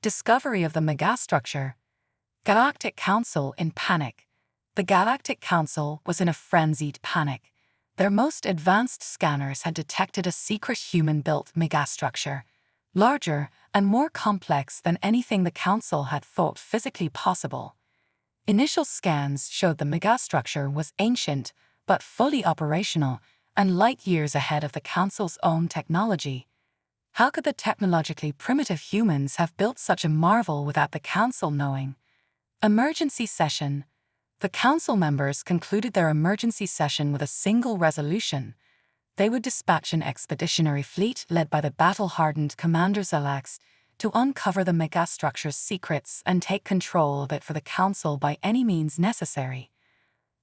Discovery of the Megastructure. Galactic Council in panic. The Galactic Council was in a frenzied panic. Their most advanced scanners had detected a secret human-built megastructure, larger and more complex than anything the Council had thought physically possible. Initial scans showed the megastructure was ancient but fully operational and light years ahead of the Council's own technology. How could the technologically primitive humans have built such a marvel without the Council knowing? Emergency session. The Council members concluded their emergency session with a single resolution. They would dispatch an expeditionary fleet led by the battle-hardened Commander Zalax to uncover the megastructure's secrets and take control of it for the Council by any means necessary.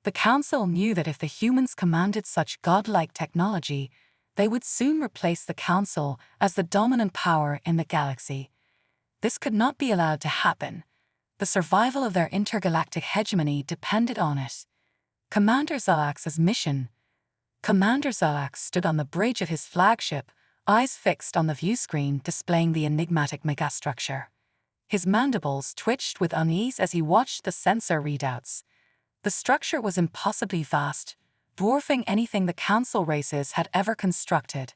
The Council knew that if the humans commanded such godlike technology, they would soon replace the Council as the dominant power in the galaxy. This could not be allowed to happen. The survival of their intergalactic hegemony depended on it. Commander Zalax's mission. Commander Zalax stood on the bridge of his flagship, eyes fixed on the viewscreen displaying the enigmatic megastructure. His mandibles twitched with unease as he watched the sensor readouts. The structure was impossibly vast, dwarfing anything the Council races had ever constructed.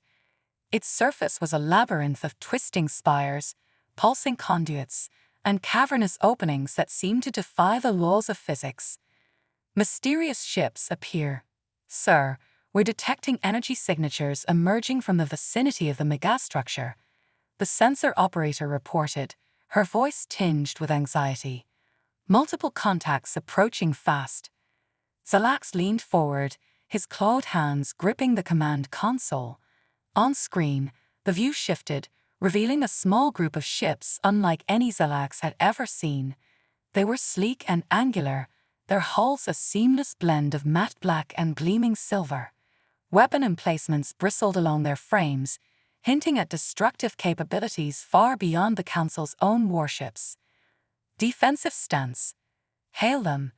Its surface was a labyrinth of twisting spires, pulsing conduits, and cavernous openings that seemed to defy the laws of physics. Mysterious ships appear. Sir, we're detecting energy signatures emerging from the vicinity of the megastructure, the sensor operator reported, her voice tinged with anxiety. Multiple contacts approaching fast. Zalax leaned forward, his clawed hands gripping the command console. On screen, the view shifted, revealing a small group of ships unlike any Zalax had ever seen. They were sleek and angular, their hulls a seamless blend of matte black and gleaming silver. Weapon emplacements bristled along their frames, hinting at destructive capabilities far beyond the Council's own warships. Defensive stance. Hail them,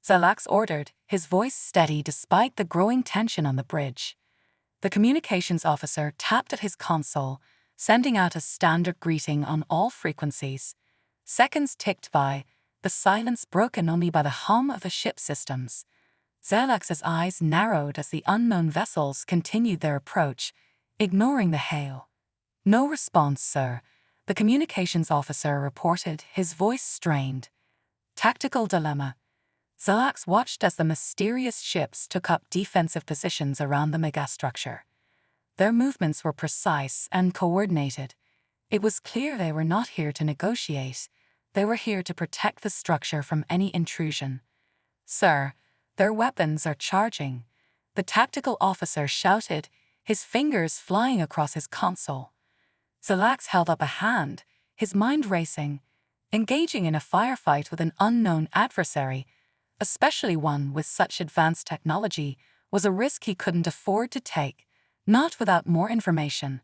Zalax ordered, his voice steady despite the growing tension on the bridge. The communications officer tapped at his console, sending out a standard greeting on all frequencies. Seconds ticked by, the silence broken only by the hum of the ship systems. Zalax's eyes narrowed as the unknown vessels continued their approach, ignoring the hail. No response, sir, the communications officer reported, his voice strained. Tactical dilemma. Zalax watched as the mysterious ships took up defensive positions around the megastructure. Their movements were precise and coordinated. It was clear they were not here to negotiate. They were here to protect the structure from any intrusion. Sir, their weapons are charging, the tactical officer shouted, his fingers flying across his console. Zalax held up a hand, his mind racing. Engaging in a firefight with an unknown adversary, especially one with such advanced technology, was a risk he couldn't afford to take, not without more information.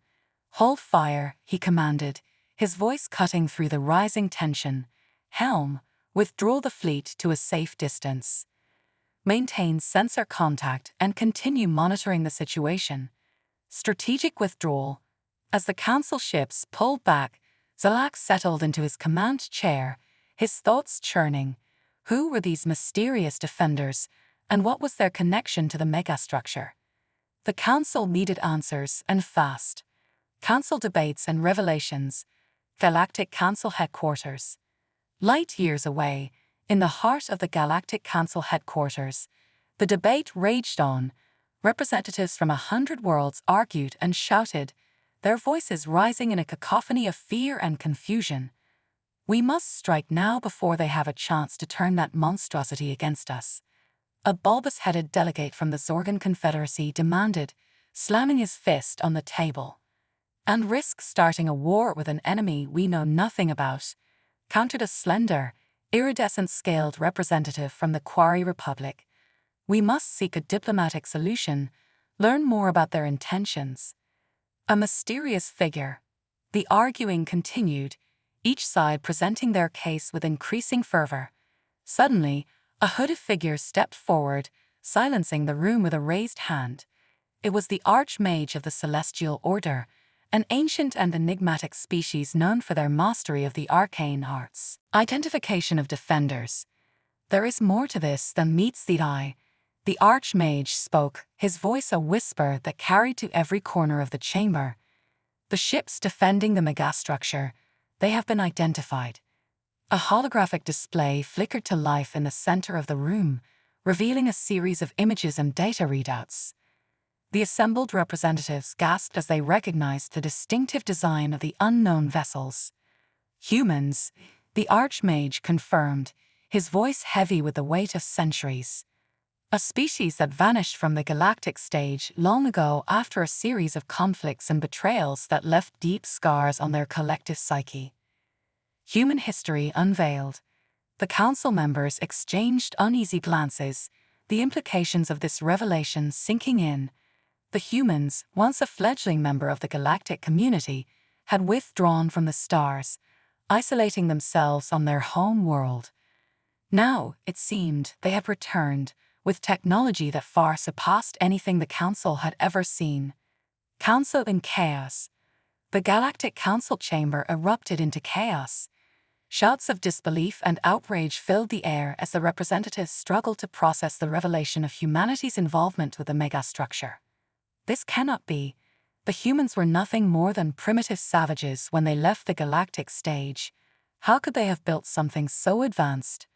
Hold fire, he commanded, his voice cutting through the rising tension. Helm, withdraw the fleet to a safe distance. Maintain sensor contact and continue monitoring the situation. Strategic withdrawal. As the Council ships pulled back, Zalax settled into his command chair, his thoughts churning. Who were these mysterious defenders, and what was their connection to the megastructure? The Council needed answers, and fast. Council debates and revelations. Galactic Council headquarters. Light years away, in the heart of the Galactic Council headquarters, the debate raged on. Representatives from 100 worlds argued and shouted, their voices rising in a cacophony of fear and confusion. We must strike now before they have a chance to turn that monstrosity against us. A bulbous-headed delegate from the Zorgan Confederacy demanded, slamming his fist on the table. And risk starting a war with an enemy we know nothing about, countered a slender, iridescent-scaled representative from the Quarry Republic. We must seek a diplomatic solution, learn more about their intentions. A mysterious figure. The arguing continued, each side presenting their case with increasing fervor. Suddenly, a hooded figure stepped forward, silencing the room with a raised hand. It was the Archmage of the Celestial Order, an ancient and enigmatic species known for their mastery of the arcane arts. Identification of defenders. There is more to this than meets the eye. The Archmage spoke, his voice a whisper that carried to every corner of the chamber. The ships defending the megastructure, they have been identified. A holographic display flickered to life in the center of the room, revealing a series of images and data readouts. The assembled representatives gasped as they recognized the distinctive design of the unknown vessels. Humans, the Archmage confirmed, his voice heavy with the weight of centuries. A species that vanished from the galactic stage long ago after a series of conflicts and betrayals that left deep scars on their collective psyche. Human history unveiled. The council members exchanged uneasy glances, the implications of this revelation sinking in. The humans, once a fledgling member of the galactic community, had withdrawn from the stars, isolating themselves on their home world. Now, it seemed, they had returned, with technology that far surpassed anything the Council had ever seen. Council in chaos. The Galactic Council chamber erupted into chaos. Shouts of disbelief and outrage filled the air as the representatives struggled to process the revelation of humanity's involvement with the megastructure. This cannot be. The humans were nothing more than primitive savages when they left the galactic stage. How could they have built something so advanced?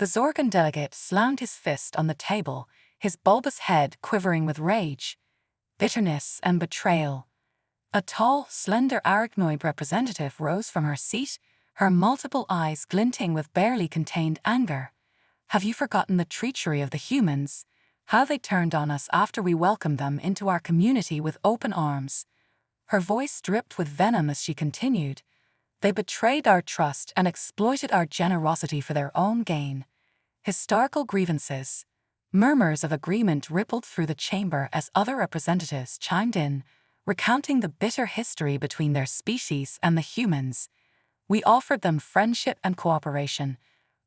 The Zorgan delegate slammed his fist on the table, his bulbous head quivering with rage, bitterness, and betrayal. A tall, slender arachnoid representative rose from her seat, her multiple eyes glinting with barely contained anger. Have you forgotten the treachery of the humans? How they turned on us after we welcomed them into our community with open arms? Her voice dripped with venom as she continued. They betrayed our trust and exploited our generosity for their own gain. Historical grievances. Murmurs of agreement rippled through the chamber as other representatives chimed in, recounting the bitter history between their species and the humans. We offered them friendship and cooperation,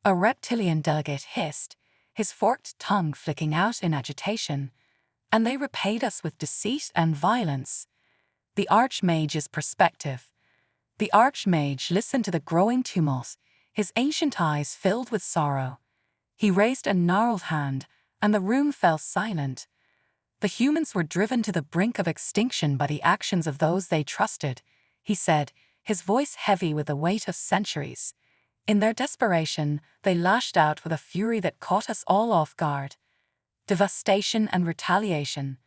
a reptilian delegate hissed, his forked tongue flicking out in agitation, and they repaid us with deceit and violence. The Archmage's perspective. The Archmage listened to the growing tumult, his ancient eyes filled with sorrow. He raised a gnarled hand, and the room fell silent. The humans were driven to the brink of extinction by the actions of those they trusted, he said, his voice heavy with the weight of centuries. In their desperation, they lashed out with a fury that caught us all off guard. Devastation and retaliation.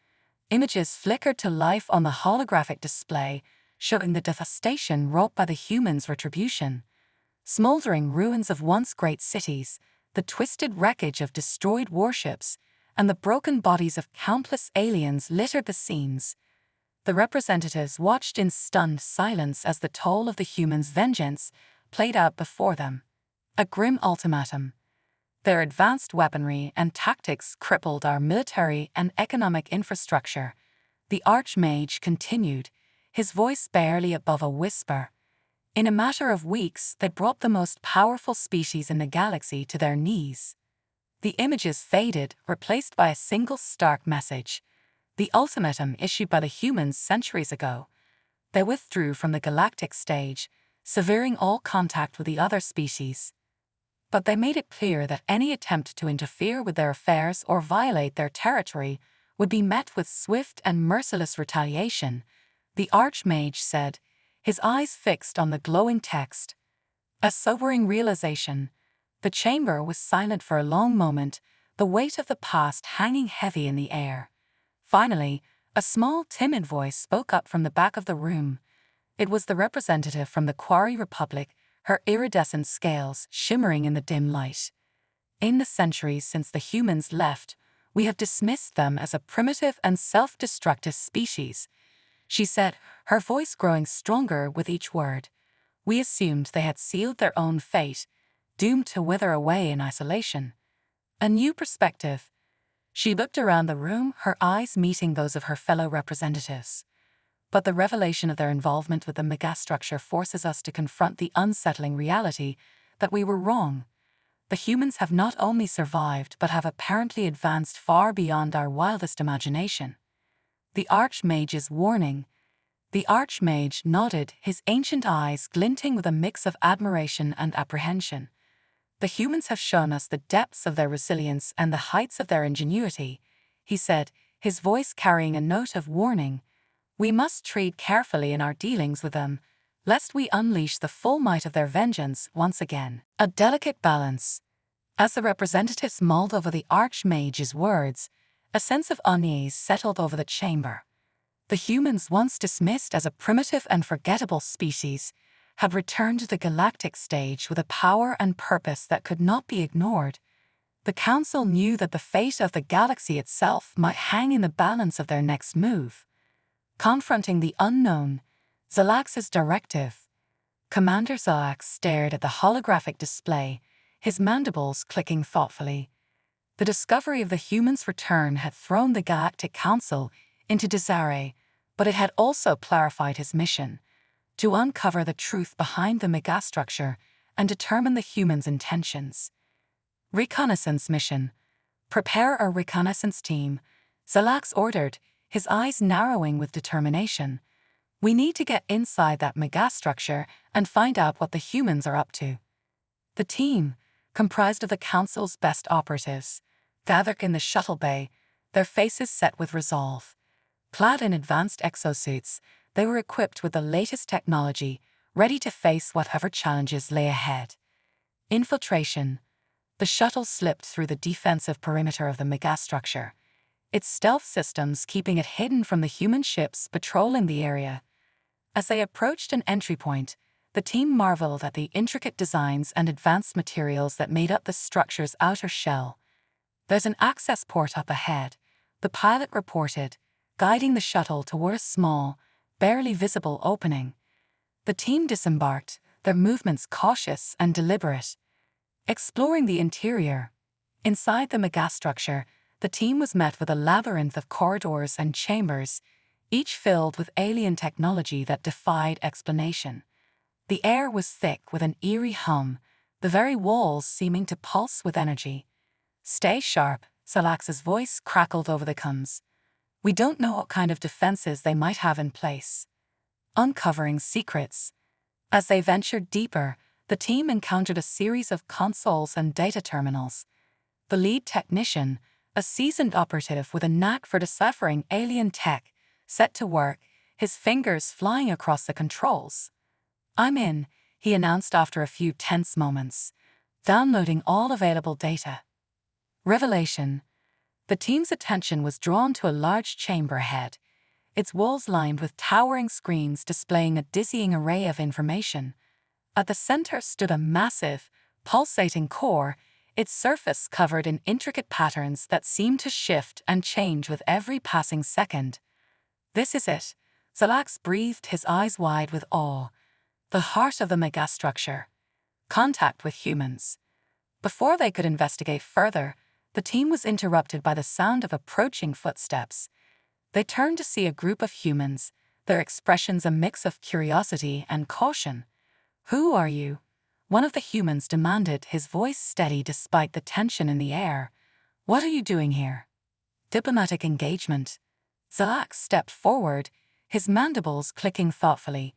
Images flickered to life on the holographic display, showing the devastation wrought by the humans' retribution. Smoldering ruins of once great cities, the twisted wreckage of destroyed warships, and the broken bodies of countless aliens littered the scenes. The representatives watched in stunned silence as the toll of the humans' vengeance played out before them. A grim ultimatum. Their advanced weaponry and tactics crippled our military and economic infrastructure. The Archmage continued, his voice barely above a whisper. In a matter of weeks, they brought the most powerful species in the galaxy to their knees. The images faded, replaced by a single stark message. The ultimatum issued by the humans centuries ago. They withdrew from the galactic stage, severing all contact with the other species. But they made it clear that any attempt to interfere with their affairs or violate their territory would be met with swift and merciless retaliation, the Archmage said, his eyes fixed on the glowing text. A sobering realization. The chamber was silent for a long moment, the weight of the past hanging heavy in the air. Finally, a small, timid voice spoke up from the back of the room. It was the representative from the Quarry Republic, her iridescent scales shimmering in the dim light. In the centuries since the humans left, we have dismissed them as a primitive and self-destructive species, she said, her voice growing stronger with each word. We assumed they had sealed their own fate, doomed to wither away in isolation. A new perspective. She looked around the room, her eyes meeting those of her fellow representatives. But the revelation of their involvement with the megastructure forces us to confront the unsettling reality that we were wrong. The humans have not only survived but have apparently advanced far beyond our wildest imagination. The Archmage's warning. The Archmage nodded, his ancient eyes glinting with a mix of admiration and apprehension. "The humans have shown us the depths of their resilience and the heights of their ingenuity," he said, his voice carrying a note of warning. "We must tread carefully in our dealings with them, lest we unleash the full might of their vengeance once again." A delicate balance. As the representatives mulled over the Archmage's words, a sense of unease settled over the chamber. The humans, once dismissed as a primitive and forgettable species, had returned to the galactic stage with a power and purpose that could not be ignored. The Council knew that the fate of the galaxy itself might hang in the balance of their next move. Confronting the unknown, Zalax's directive. Commander Zalax stared at the holographic display, his mandibles clicking thoughtfully. The discovery of the humans' return had thrown the Galactic Council into disarray, but it had also clarified his mission: to uncover the truth behind the megastructure and determine the humans' intentions. Reconnaissance mission. "Prepare a reconnaissance team," Zalax ordered, his eyes narrowing with determination. "We need to get inside that megastructure and find out what the humans are up to." The team, comprised of the Council's best operatives, gathered in the shuttle bay, their faces set with resolve. Clad in advanced exosuits, they were equipped with the latest technology, ready to face whatever challenges lay ahead. Infiltration. The shuttle slipped through the defensive perimeter of the megastructure, its stealth systems keeping it hidden from the human ships patrolling the area. As they approached an entry point, the team marveled at the intricate designs and advanced materials that made up the structure's outer shell. "There's an access port up ahead," the pilot reported, guiding the shuttle toward a small, barely visible opening. The team disembarked, their movements cautious and deliberate. Exploring the interior. Inside the megastructure, the team was met with a labyrinth of corridors and chambers, each filled with alien technology that defied explanation. The air was thick with an eerie hum, the very walls seeming to pulse with energy. "Stay sharp," Zalax's voice crackled over the comms. "We don't know what kind of defenses they might have in place." Uncovering secrets. As they ventured deeper, the team encountered a series of consoles and data terminals. The lead technician, a seasoned operative with a knack for deciphering alien tech, set to work, his fingers flying across the controls. "I'm in," he announced after a few tense moments, downloading all available data. Revelation. The team's attention was drawn to a large chamber ahead, its walls lined with towering screens displaying a dizzying array of information. At the center stood a massive, pulsating core, its surface covered in intricate patterns that seemed to shift and change with every passing second. "This is it," Zalax breathed, his eyes wide with awe. "The heart of the megastructure. Contact with humans." Before they could investigate further, the team was interrupted by the sound of approaching footsteps. They turned to see a group of humans, their expressions a mix of curiosity and caution. "Who are you?" one of the humans demanded, his voice steady despite the tension in the air. "What are you doing here?" Diplomatic engagement. Zalax stepped forward, his mandibles clicking thoughtfully.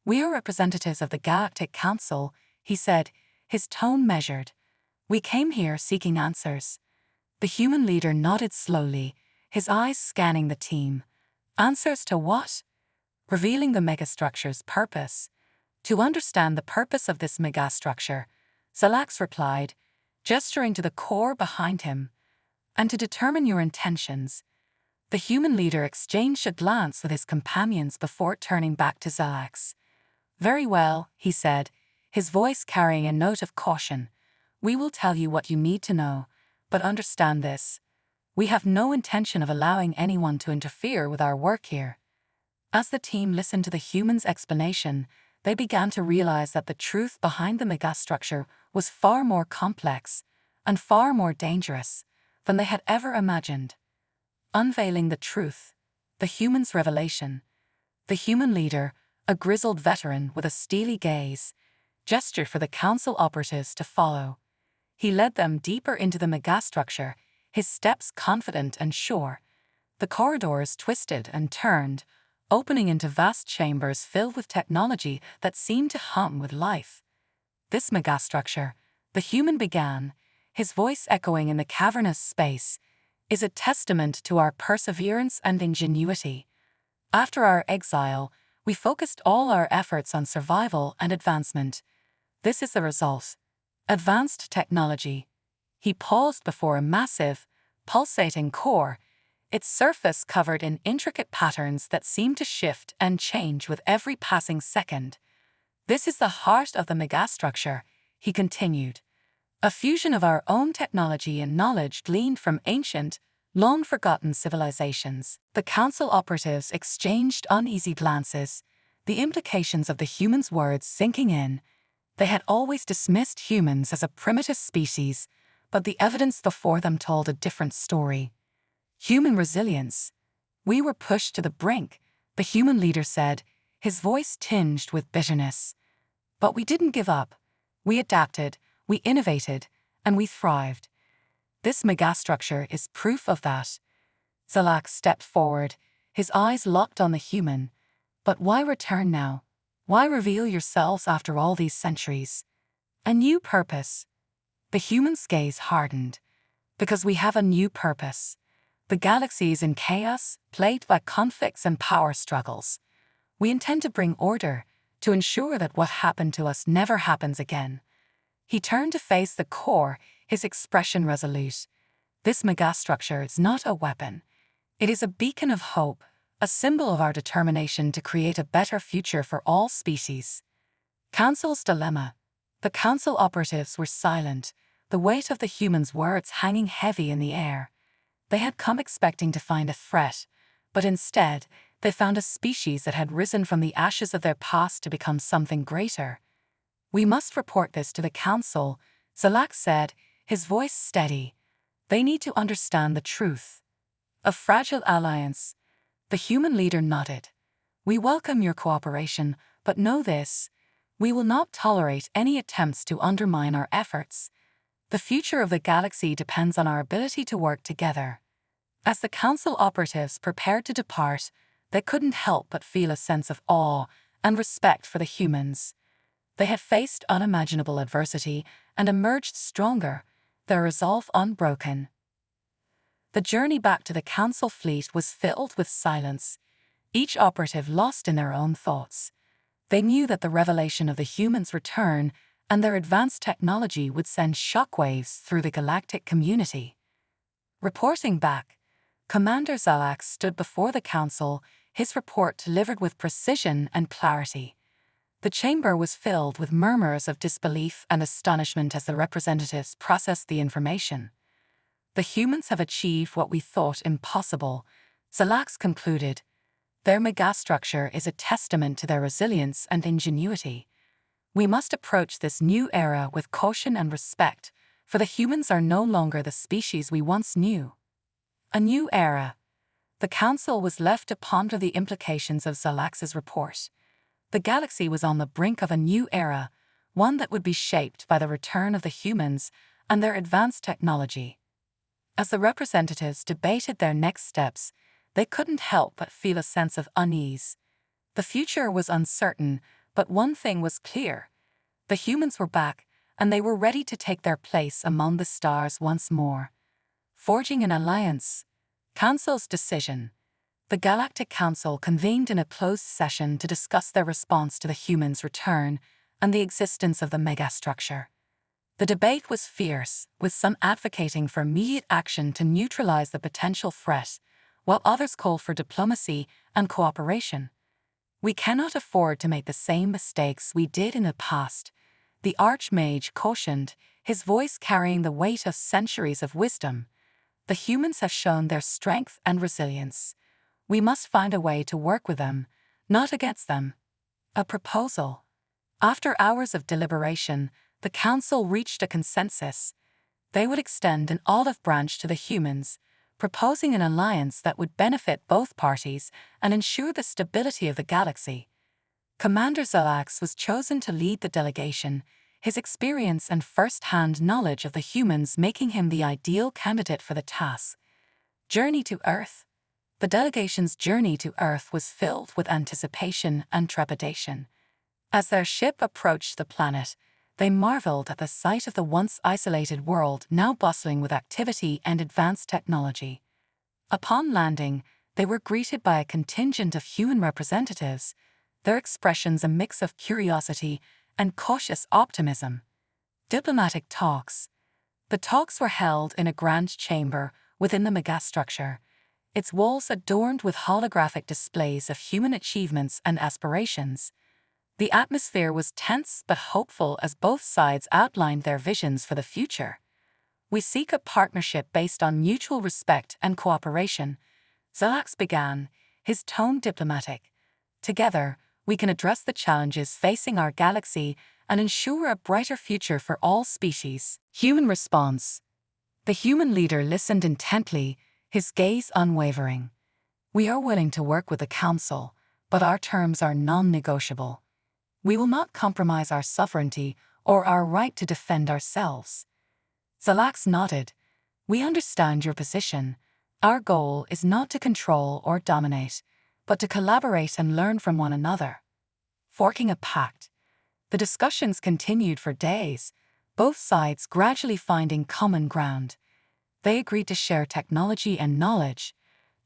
"We are representatives of the Galactic Council," he said, his tone measured. "We came here seeking answers." The human leader nodded slowly, his eyes scanning the team. "Answers to what?" "Revealing the megastructure's purpose." "To understand the purpose of this megastructure," Zalax replied, gesturing to the core behind him. "And to determine your intentions." The human leader exchanged a glance with his companions before turning back to Zalax. "Very well," he said, his voice carrying a note of caution. "We will tell you what you need to know, but understand this: we have no intention of allowing anyone to interfere with our work here." As the team listened to the human's explanation, they began to realize that the truth behind the megastructure was far more complex and far more dangerous than they had ever imagined. Unveiling the truth, the human's revelation. The human leader, a grizzled veteran with a steely gaze, gestured for the council operatives to follow. He led them deeper into the megastructure, his steps confident and sure. The corridors twisted and turned, opening into vast chambers filled with technology that seemed to hum with life. This megastructure, the human began, his voice echoing in the cavernous space, is a testament to our perseverance and ingenuity. After our exile, we focused all our efforts on survival and advancement. This is the result. Advanced technology. He paused before a massive, pulsating core, its surface covered in intricate patterns that seemed to shift and change with every passing second. This is the heart of the megastructure, he continued. A fusion of our own technology and knowledge gleaned from ancient, long-forgotten civilizations. The council operatives exchanged uneasy glances, the implications of the humans' words sinking in. They had always dismissed humans as a primitive species, but the evidence before them told a different story. Human resilience. We were pushed to the brink, the human leader said, his voice tinged with bitterness. But we didn't give up. We adapted, we innovated, and we thrived. This megastructure is proof of that. Zalak stepped forward, his eyes locked on the human. But why return now? Why reveal yourselves after all these centuries? A new purpose. The human's gaze hardened. Because we have a new purpose. The galaxy is in chaos, plagued by conflicts and power struggles. We intend to bring order, to ensure that what happened to us never happens again. He turned to face the core, his expression resolute. This megastructure is not a weapon. It is a beacon of hope, a symbol of our determination to create a better future for all species. Council's dilemma. The council operatives were silent, the weight of the humans' words hanging heavy in the air. They had come expecting to find a threat, but instead, they found a species that had risen from the ashes of their past to become something greater. We must report this to the council, Zalak said, his voice steady. They need to understand the truth. A fragile alliance. The human leader nodded. We welcome your cooperation, but know this. We will not tolerate any attempts to undermine our efforts. The future of the galaxy depends on our ability to work together. As the council operatives prepared to depart, they couldn't help but feel a sense of awe and respect for the humans. They had faced unimaginable adversity and emerged stronger, their resolve unbroken. The journey back to the council fleet was filled with silence, each operative lost in their own thoughts. They knew that the revelation of the humans' return and their advanced technology would send shockwaves through the galactic community. Reporting back, Commander Zalak stood before the council, his report delivered with precision and clarity. The chamber was filled with murmurs of disbelief and astonishment as the representatives processed the information. The humans have achieved what we thought impossible, Zalak concluded. Their megastructure is a testament to their resilience and ingenuity. We must approach this new era with caution and respect, for the humans are no longer the species we once knew. A new era. The council was left to ponder the implications of Zalak's report. The galaxy was on the brink of a new era, one that would be shaped by the return of the humans and their advanced technology. As the representatives debated their next steps, they couldn't help but feel a sense of unease. The future was uncertain, but one thing was clear. The humans were back, and they were ready to take their place among the stars once more. Forging an alliance. Council's decision. The Galactic Council convened in a closed session to discuss their response to the humans' return and the existence of the megastructure. The debate was fierce, with some advocating for immediate action to neutralize the potential threat, while others called for diplomacy and cooperation. We cannot afford to make the same mistakes we did in the past, the Archmage cautioned, his voice carrying the weight of centuries of wisdom. The humans have shown their strength and resilience. We must find a way to work with them, not against them. A proposal. After hours of deliberation, the council reached a consensus. They would extend an olive branch to the humans, proposing an alliance that would benefit both parties and ensure the stability of the galaxy. Commander Zalak was chosen to lead the delegation, his experience and first-hand knowledge of the humans making him the ideal candidate for the task. Journey to Earth. The delegation's journey to Earth was filled with anticipation and trepidation. As their ship approached the planet, they marveled at the sight of the once isolated world now bustling with activity and advanced technology. Upon landing, they were greeted by a contingent of human representatives, their expressions a mix of curiosity and cautious optimism. Diplomatic talks. The talks were held in a grand chamber within the megastructure, its walls adorned with holographic displays of human achievements and aspirations. The atmosphere was tense but hopeful as both sides outlined their visions for the future. "We seek a partnership based on mutual respect and cooperation," Zalax began, his tone diplomatic. "Together, we can address the challenges facing our galaxy and ensure a brighter future for all species." Human response. The human leader listened intently, his gaze unwavering. "We are willing to work with the Council, but our terms are non-negotiable. We will not compromise our sovereignty or our right to defend ourselves." Zalax nodded. "We understand your position. Our goal is not to control or dominate, but to collaborate and learn from one another." Forking a pact. The discussions continued for days, both sides gradually finding common ground. They agreed to share technology and knowledge,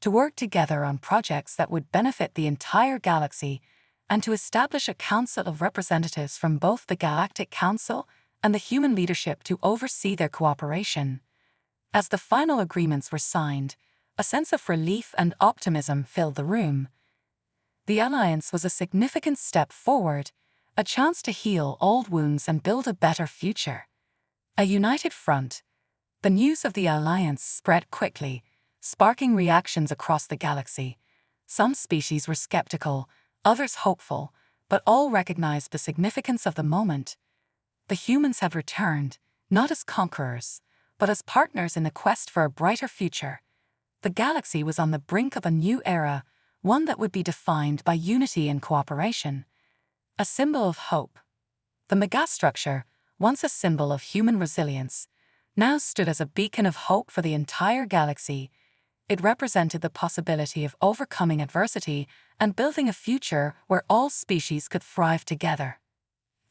to work together on projects that would benefit the entire galaxy, and to establish a council of representatives from both the Galactic Council and the human leadership to oversee their cooperation. As the final agreements were signed, a sense of relief and optimism filled the room. The alliance was a significant step forward, a chance to heal old wounds and build a better future. A united front. The news of the alliance spread quickly, sparking reactions across the galaxy. Some species were skeptical, others hopeful, but all recognized the significance of the moment. The humans had returned, not as conquerors, but as partners in the quest for a brighter future. The galaxy was on the brink of a new era, one that would be defined by unity and cooperation. A symbol of hope. The megastructure, once a symbol of human resilience, now stood as a beacon of hope for the entire galaxy. It represented the possibility of overcoming adversity and building a future where all species could thrive together.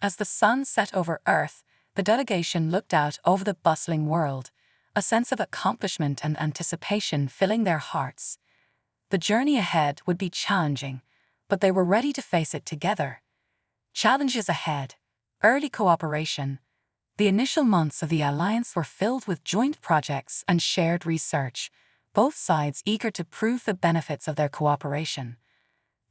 As the sun set over Earth, the delegation looked out over the bustling world, a sense of accomplishment and anticipation filling their hearts. The journey ahead would be challenging, but they were ready to face it together. Challenges ahead. Early cooperation. The initial months of the alliance were filled with joint projects and shared research, both sides eager to prove the benefits of their cooperation.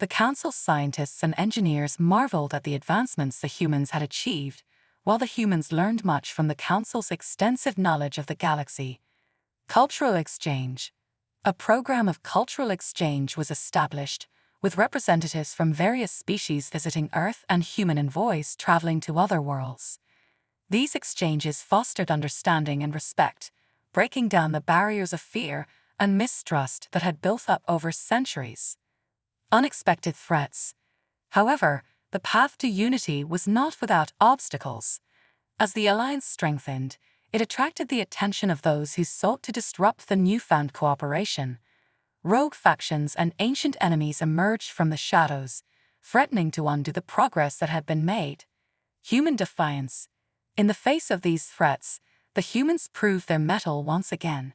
The Council's scientists and engineers marveled at the advancements the humans had achieved, while the humans learned much from the Council's extensive knowledge of the galaxy. Cultural exchange. A program of cultural exchange was established, with representatives from various species visiting Earth and human envoys traveling to other worlds. These exchanges fostered understanding and respect, breaking down the barriers of fear and mistrust that had built up over centuries. Unexpected threats. However, the path to unity was not without obstacles. As the alliance strengthened, it attracted the attention of those who sought to disrupt the newfound cooperation. Rogue factions and ancient enemies emerged from the shadows, threatening to undo the progress that had been made. Human defiance. In the face of these threats, the humans proved their mettle once again.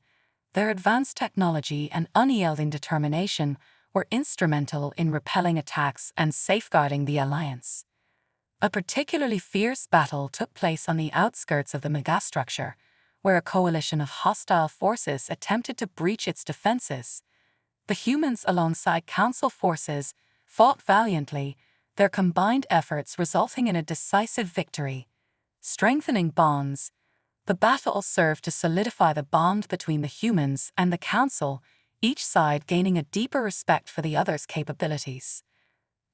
Their advanced technology and unyielding determination were instrumental in repelling attacks and safeguarding the alliance. A particularly fierce battle took place on the outskirts of the megastructure, where a coalition of hostile forces attempted to breach its defenses. The humans, alongside Council forces, fought valiantly, their combined efforts resulting in a decisive victory. Strengthening bonds. The battle served to solidify the bond between the humans and the Council, each side gaining a deeper respect for the other's capabilities.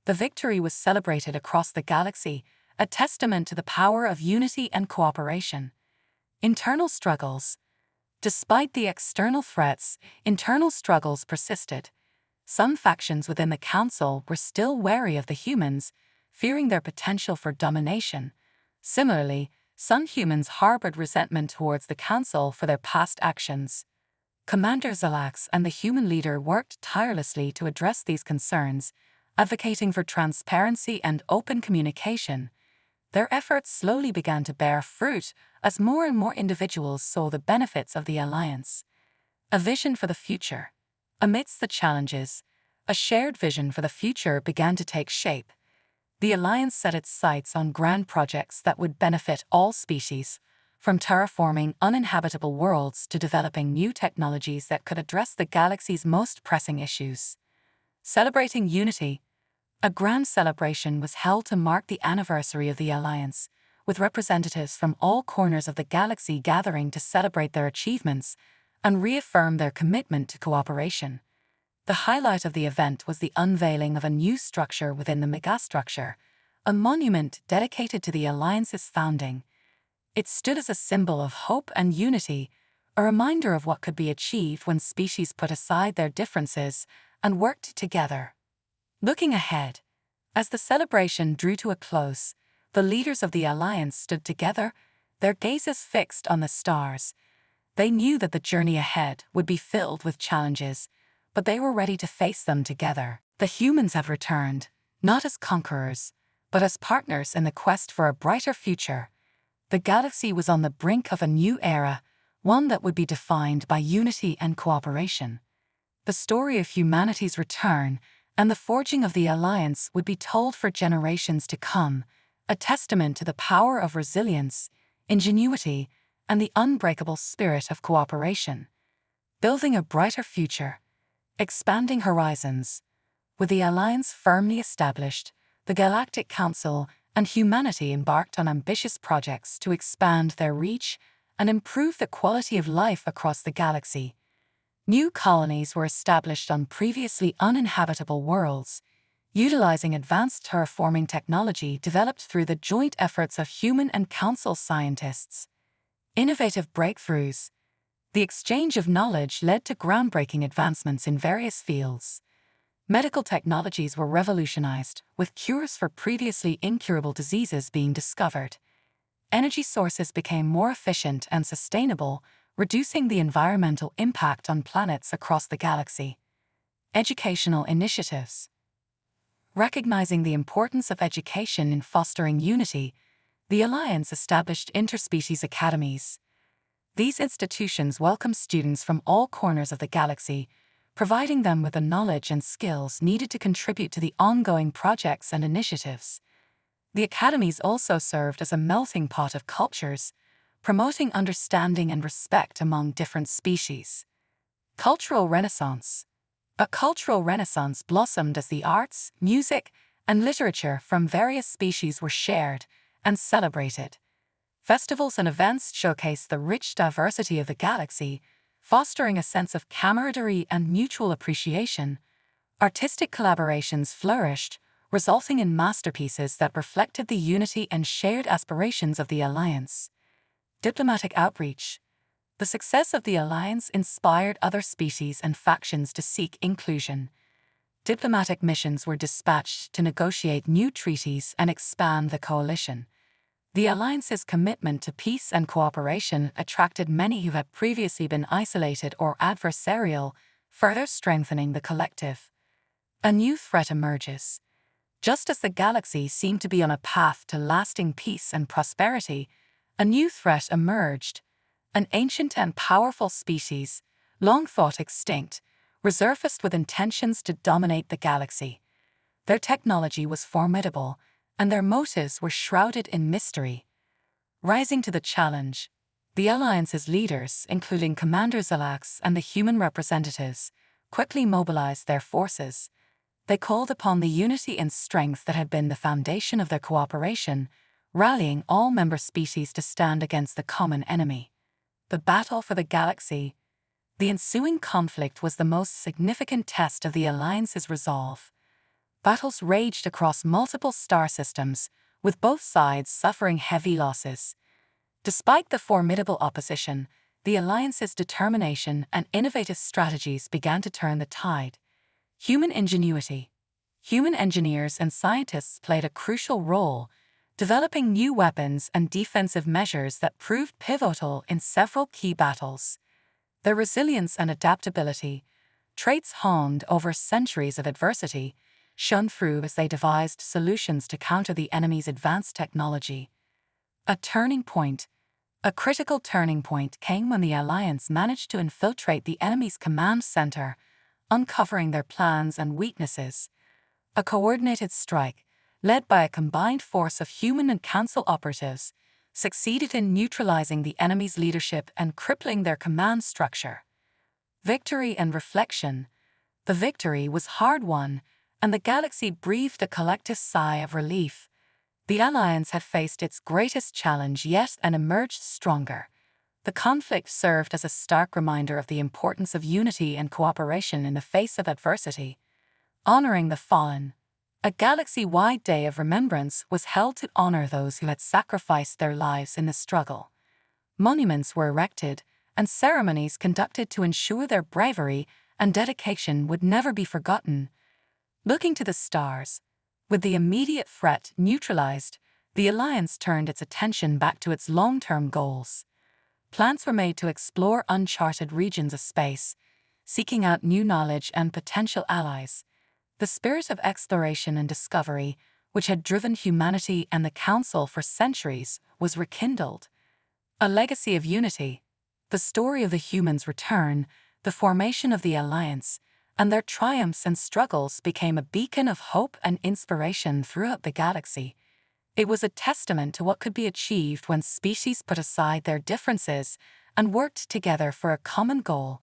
The victory was celebrated across the galaxy, a testament to the power of unity and cooperation. Internal struggles. Despite the external threats, internal struggles persisted. Some factions within the Council were still wary of the humans, fearing their potential for domination. Similarly, some humans harbored resentment towards the Council for their past actions. Commander Zalax and the human leader worked tirelessly to address these concerns, advocating for transparency and open communication. Their efforts slowly began to bear fruit as more and more individuals saw the benefits of the alliance. A vision for the future. Amidst the challenges, a shared vision for the future began to take shape. The alliance set its sights on grand projects that would benefit all species, from terraforming uninhabitable worlds to developing new technologies that could address the galaxy's most pressing issues. Celebrating unity. A grand celebration was held to mark the anniversary of the alliance, with representatives from all corners of the galaxy gathering to celebrate their achievements and reaffirm their commitment to cooperation. The highlight of the event was the unveiling of a new structure within the Megastructure, a monument dedicated to the alliance's founding. It stood as a symbol of hope and unity, a reminder of what could be achieved when species put aside their differences and worked together. Looking ahead, as the celebration drew to a close, the leaders of the alliance stood together, their gazes fixed on the stars. They knew that the journey ahead would be filled with challenges, but they were ready to face them together. The humans have returned, not as conquerors, but as partners in the quest for a brighter future. The galaxy was on the brink of a new era, one that would be defined by unity and cooperation. The story of humanity's return and the forging of the alliance would be told for generations to come, a testament to the power of resilience, ingenuity, and the unbreakable spirit of cooperation. Building a brighter future. Expanding horizons. With the alliance firmly established, the Galactic Council and humanity embarked on ambitious projects to expand their reach and improve the quality of life across the galaxy. New colonies were established on previously uninhabitable worlds, utilizing advanced terraforming technology developed through the joint efforts of human and council scientists. Innovative breakthroughs. The exchange of knowledge led to groundbreaking advancements in various fields. Medical technologies were revolutionized, with cures for previously incurable diseases being discovered. Energy sources became more efficient and sustainable, reducing the environmental impact on planets across the galaxy. Educational initiatives. Recognizing the importance of education in fostering unity, the Alliance established interspecies academies. These institutions welcome students from all corners of the galaxy, providing them with the knowledge and skills needed to contribute to the ongoing projects and initiatives. The academies also served as a melting pot of cultures, promoting understanding and respect among different species. Cultural Renaissance. A cultural renaissance blossomed as the arts, music, and literature from various species were shared and celebrated. Festivals and events showcased the rich diversity of the galaxy, fostering a sense of camaraderie and mutual appreciation. Artistic collaborations flourished, resulting in masterpieces that reflected the unity and shared aspirations of the Alliance. Diplomatic outreach. The success of the Alliance inspired other species and factions to seek inclusion. Diplomatic missions were dispatched to negotiate new treaties and expand the coalition. The Alliance's commitment to peace and cooperation attracted many who had previously been isolated or adversarial, further strengthening the collective. A new threat emerges. Just as the galaxy seemed to be on a path to lasting peace and prosperity, a new threat emerged. An ancient and powerful species, long thought extinct, resurfaced with intentions to dominate the galaxy. Their technology was formidable, and their motives were shrouded in mystery. Rising to the challenge, the Alliance's leaders, including Commander Zalax and the human representatives, quickly mobilized their forces. They called upon the unity and strength that had been the foundation of their cooperation, rallying all member species to stand against the common enemy. The battle for the galaxy. The ensuing conflict was the most significant test of the Alliance's resolve. Battles raged across multiple star systems, with both sides suffering heavy losses. Despite the formidable opposition, the Alliance's determination and innovative strategies began to turn the tide. Human ingenuity. Human engineers and scientists played a crucial role, developing new weapons and defensive measures that proved pivotal in several key battles. Their resilience and adaptability, traits honed over centuries of adversity, shone through as they devised solutions to counter the enemy's advanced technology. A critical turning point came when the Alliance managed to infiltrate the enemy's command center, uncovering their plans and weaknesses. A coordinated strike, led by a combined force of human and council operatives, succeeded in neutralizing the enemy's leadership and crippling their command structure. Victory and reflection. The victory was hard-won, and the galaxy breathed a collective sigh of relief. The Alliance had faced its greatest challenge yet and emerged stronger. The conflict served as a stark reminder of the importance of unity and cooperation in the face of adversity. Honoring the fallen. A galaxy-wide day of remembrance was held to honor those who had sacrificed their lives in the struggle. Monuments were erected, and ceremonies conducted to ensure their bravery and dedication would never be forgotten. Looking to the stars, with the immediate threat neutralized, the Alliance turned its attention back to its long-term goals. Plans were made to explore uncharted regions of space, seeking out new knowledge and potential allies. The spirit of exploration and discovery, which had driven humanity and the Council for centuries, was rekindled. A legacy of unity. The story of the humans' return, the formation of the Alliance, and their triumphs and struggles became a beacon of hope and inspiration throughout the galaxy. It was a testament to what could be achieved when species put aside their differences and worked together for a common goal.